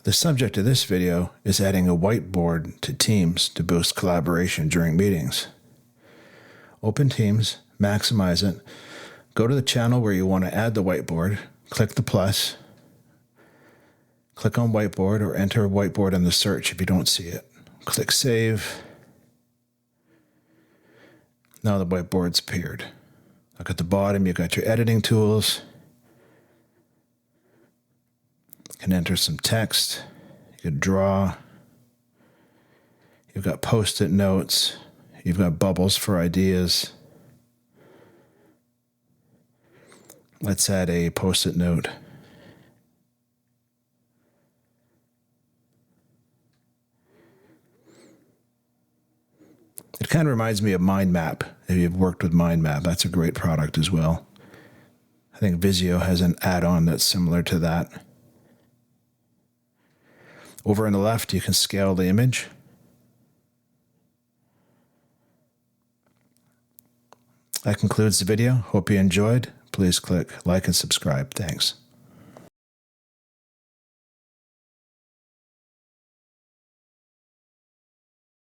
The subject of this video is adding a whiteboard to Teams to boost collaboration during meetings. Open Teams, maximize it, go to the channel where you want to add the whiteboard, click the plus, click on whiteboard or enter whiteboard in the search if you don't see it. Click save. Now the whiteboard's appeared. Look at the bottom, you've got your editing tools. You can enter some text. You can draw. You've got post-it notes. You've got bubbles for ideas. Let's add a post-it note. It kind of reminds me of Mind Map. If you've worked with Mind Map, that's a great product as well. I think Visio has an add-on that's similar to that. Over on the left, you can scale the image. That concludes the video. Hope you enjoyed. Please click like and subscribe. Thanks.